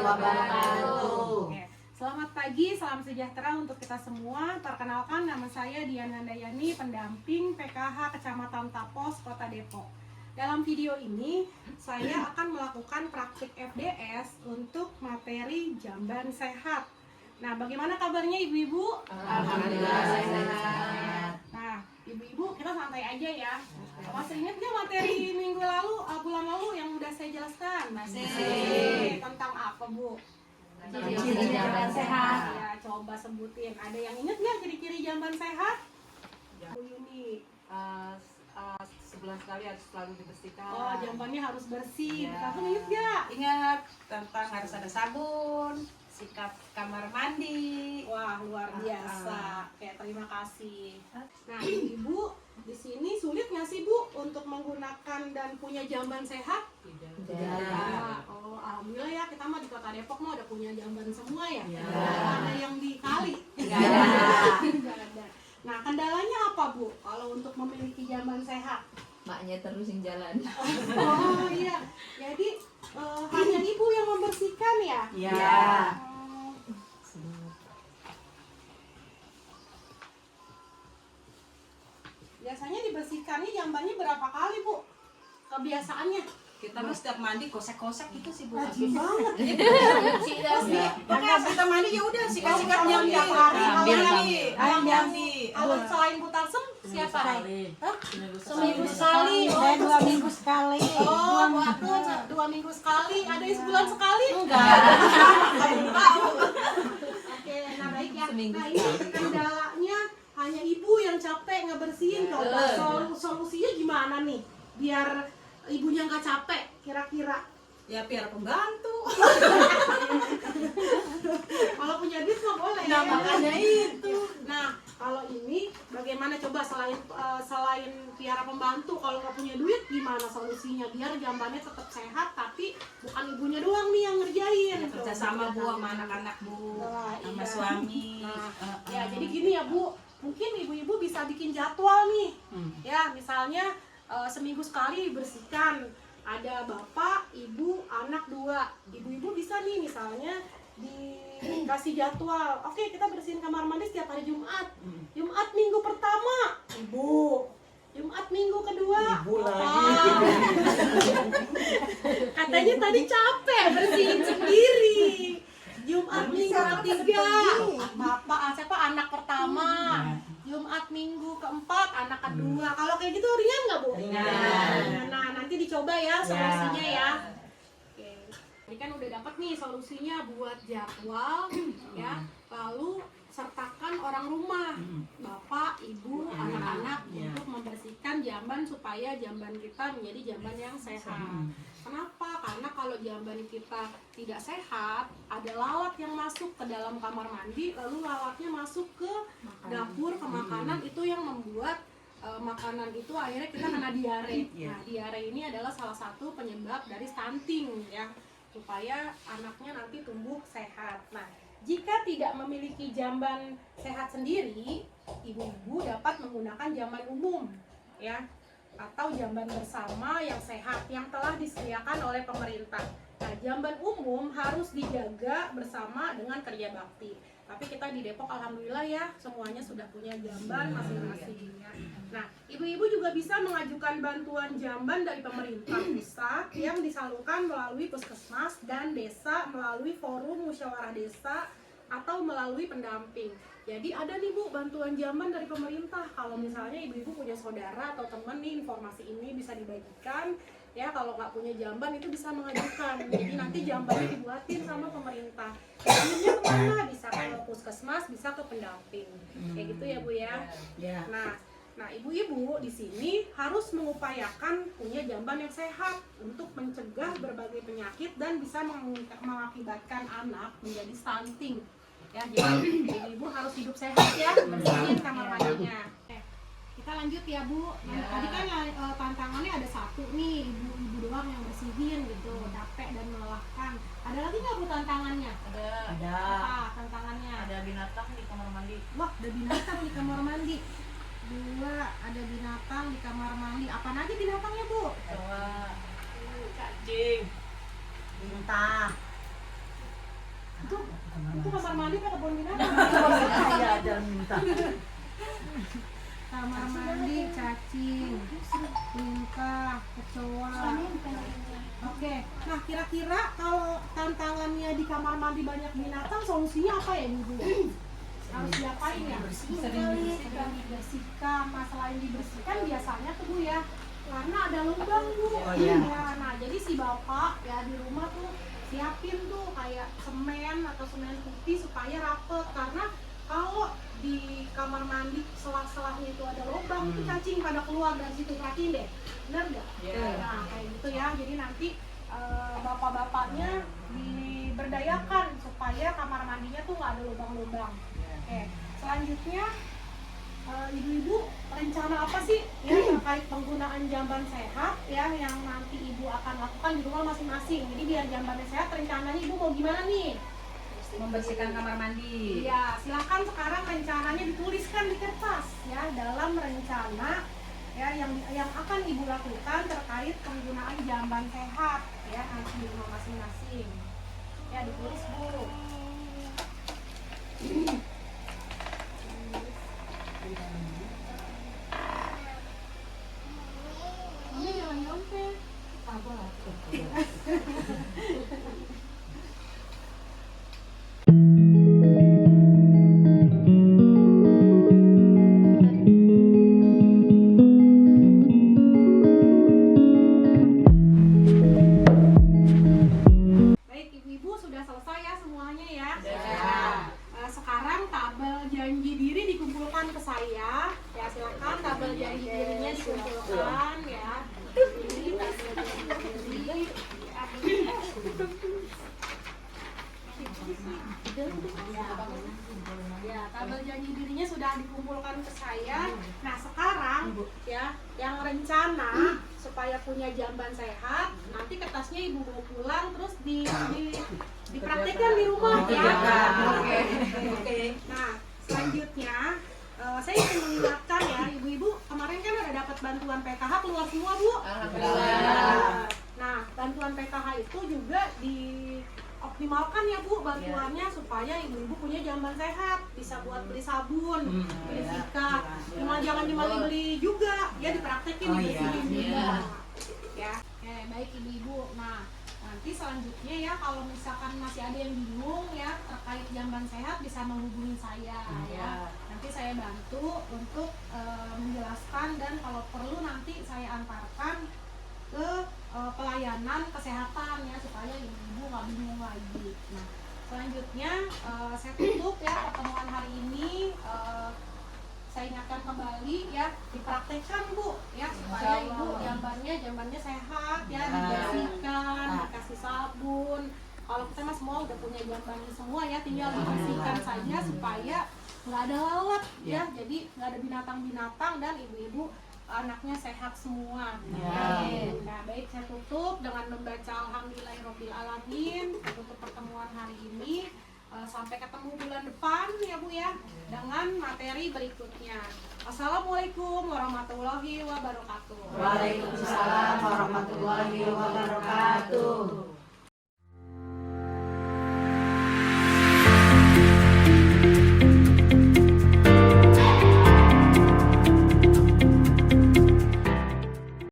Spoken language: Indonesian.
wabarakatuh. Oke. Selamat pagi, salam sejahtera untuk kita semua. Perkenalkan, nama saya Dian Handayani, pendamping PKH Kecamatan Tapos, Kota Depok. Dalam video ini, saya akan melakukan praktik FDS untuk materi jamban sehat. Nah, bagaimana kabarnya ibu-ibu? Alhamdulillah sehat. Nah, ibu-ibu kita santai aja ya. Masih ingat nggak materi minggu lalu, bulan lalu yang udah saya jelaskan? Masih. Tentang apa, Bu? Ciri jamban sehat. Ya, coba sebutin. Ada yang ingat nggak ciri-ciri jamban sehat? Bu Yuni. Sebulan sekali harus selalu dibersihkan. Oh, jambannya harus bersih. Ya. Kamu ingat nggak? Ingat tentang harus ada sabun, sikat kamar mandi. Wah, luar biasa. Oke, terima kasih. Nah, ibu di sini sulit nggak sih, Bu, untuk menggunakan dan punya jamban sehat? Tidak. Ya. Oh, alhamdulillah ya, kita mah di Kota Depok mah udah punya jamban semua ya. Ya. Nggak ada yang di kali. Nggak ada. Nggak ada. Nah, kendalanya apa, Bu, kalau untuk memiliki jamban sehat? Maknya terus yang jalan. Oh iya, jadi hanya ibu yang membersihkan ya? Ya. Oh. Biasanya dibersihkannya jambannya berapa kali, Bu? Kebiasaannya? Kita mah setiap mandi kosek-kosek gitu sih, Bu. Rajin banget. Pokoknya kita mandi ya udah sikat-sikat Kalau nyambi. tiap hari, Ayam nyambi. Kalau selain Bu Tarsem, siapa? Hah? Seminggu sekali. sekali. Saya 2 minggu sekali. Oh, aku 2 minggu sekali. Ada yang sebulan sekali? Enggak. Oke, nah baik ya. Seminggu Nah ini kendalanya hanya ibu yang capek ngebersihin. Coba solusinya gimana nih? Biar ibunya nggak capek, kira-kira. Ya biar pembantu. Kalau punya duit nggak boleh. Nah, ya? makanya itu. Nah, kalau ini bagaimana coba selain piara pembantu, kalau nggak punya duit gimana solusinya biar jambannya tetap sehat tapi bukan ibunya doang nih yang ngerjain. Kerja sama Bu sama anak-anak Bu, Wah, sama iya. suami. Nah, ya jadi gini ya Bu, mungkin ibu-ibu bisa bikin jadwal nih. Ya, misalnya seminggu sekali bersihkan. Ada bapak, ibu, anak 2. Ibu-ibu bisa nih misalnya dikasih jadwal. Oke, kita bersihin kamar mandi setiap hari Jumat. Jumat minggu pertama, ibu. Jumat minggu kedua, bapak. Katanya tadi capek bersihin sendiri. Jumat minggu ketiga, bapak siapa anak pertama. Jumat minggu keempat, anak kedua. Kalau kayak gitu ringan nggak, Bu? Ringan. Nah, nanti dicoba ya solusinya ya. Oke. Ini kan udah dapat nih solusinya buat jadwal ya. Lalu sertakan orang rumah, bapak, ibu, anak-anak untuk membersihkan jamban supaya jamban kita menjadi jamban yang sehat. Kenapa? Karena kalau jamban kita tidak sehat, ada lalat yang masuk ke dalam kamar mandi, lalu lalatnya masuk ke dapur, ke makanan, itu yang membuat makanan itu akhirnya kita kena diare. Nah, diare ini adalah salah satu penyebab dari stunting ya, supaya anaknya nanti tumbuh sehat. Nah, jika tidak memiliki jamban sehat sendiri, ibu-ibu dapat menggunakan jamban umum ya, atau jamban bersama yang sehat yang telah disediakan oleh pemerintah. Nah, jamban umum harus dijaga bersama dengan kerja bakti. Tapi kita di Depok alhamdulillah ya semuanya sudah punya jamban masing-masing ya. Nah, ibu-ibu juga bisa mengajukan bantuan jamban dari pemerintah pusat yang disalurkan melalui puskesmas dan desa melalui forum musyawarah desa atau melalui pendamping. Jadi ada nih Bu bantuan jamban dari pemerintah. Kalau misalnya ibu-ibu punya saudara atau teman nih, informasi ini bisa dibagikan ya. Kalau nggak punya jamban itu bisa mengajukan. Jadi nanti jambannya dibuatin sama pemerintah. Jambannya kemana? Bisa ke puskesmas, bisa ke pendamping. Kayak gitu ya Bu ya. Nah ibu-ibu di sini harus mengupayakan punya jamban yang sehat untuk mencegah berbagai penyakit dan bisa mengakibatkan anak menjadi stunting. Ya, jadi ibu-ibu harus hidup sehat ya, bersihin kamar mandinya. Kita lanjut ya Bu. Tadi kan tantangannya ada 1 nih, ibu-ibu doang yang bersihin gitu, capek dan melelahkan. Ada lagi nggak Bu tantangannya? Ada. Apa tantangannya? Ada binatang di kamar mandi. Wah, ada binatang di kamar mandi. 2, ada binatang di kamar mandi. Apa aja binatangnya Bu? Kecoa, cacing, Bintang. Itu kamar mandi apa kebun binatang? Iya, jangan minta. Kamar mandi, cacing, lintah, kecoa. Oke, nah kira-kira kalau tantangannya di kamar mandi banyak binatang, solusinya apa ya Ibu? Harus diapain ya? Dibersihkan. Masalah yang dibersihkan biasanya tuh Bu ya, karena ada lubang Bu. Oh, iya. Ya, nah jadi si bapak ya di rumah tuh siapin tuh kayak semen atau semen putih supaya rapet, karena kalau di kamar mandi selah-selahnya itu ada lubang itu cacing pada keluar dari situ, perhatiin deh, bener nggak? Nah kayak gitu ya, jadi nanti bapak-bapaknya diberdayakan supaya kamar mandinya tuh nggak ada lubang-lubang. Oke, selanjutnya ibu-ibu rencana apa sih ya terkait penggunaan jamban sehat ya yang nanti ibu akan lakukan di rumah masing-masing. Jadi biar jambannya sehat, rencananya ibu mau gimana nih? Membersihkan kamar mandi. Ya, silakan sekarang rencananya dituliskan di kertas ya, dalam rencana ya yang akan ibu lakukan terkait penggunaan jamban sehat ya nanti di rumah masing-masing. Ya, ditulis Bu. Ini jangan nyontek. Sabar. Baik, ibu-ibu sudah selesai ya semuanya ya. Sekarang tabel janji diri dikumpulkan ke saya. Ya silakan tabel janji dirinya dikumpulkan ya. Ini tabel janji diri. Ya, tabel janji dirinya sudah dikumpulkan ke saya. Nah, sekarang ya, yang rencana supaya punya jamban sehat, nanti kertasnya ibu bawa pulang terus dipraktikkan di rumah ya. Oke. Nah, selanjutnya saya ingin mengingatkan ya, ibu-ibu kemarin kan ada dapat bantuan PKH keluar semua Bu. Alhamdulillah. Nah, bantuan PKH itu juga dioptimalkan ya Bu bantuannya supaya ibu-ibu punya jamban sehat, bisa buat beli sabun, beli sikat. Cuma jangan cuma dibeli juga, ya dipraktekin dibersihin juga. Ya, baik ibu-ibu. Nah, nanti selanjutnya ya kalau misalkan masih ada yang bingung ya terkait jamban sehat bisa menghubungi saya ya. Nanti saya bantu untuk menjelaskan dan kalau perlu nanti saya antarkan ke pelayanan kesehatan ya supaya ibu-ibu nggak bingung lagi. Nah, selanjutnya saya tutup ya pertemuan hari ini. Saya ingatkan kembali ya dipraktekkan Bu ya supaya ibu jambannya sehat ya, dibersihkan, dikasih sabun. Kalau kita mah semua udah punya jambannya semua ya, tinggal dibersihkan saja supaya nggak ada lalat ya, jadi nggak ada binatang-binatang dan ibu-ibu anaknya sehat semua. Nah, baik, saya tutup dengan membaca Alhamdulillahirobbilalamin untuk pertemuan hari ini. Sampai ketemu bulan depan ya Bu ya dengan materi berikutnya. Assalamualaikum warahmatullahi wabarakatuh. Waalaikumsalam warahmatullahi wabarakatuh.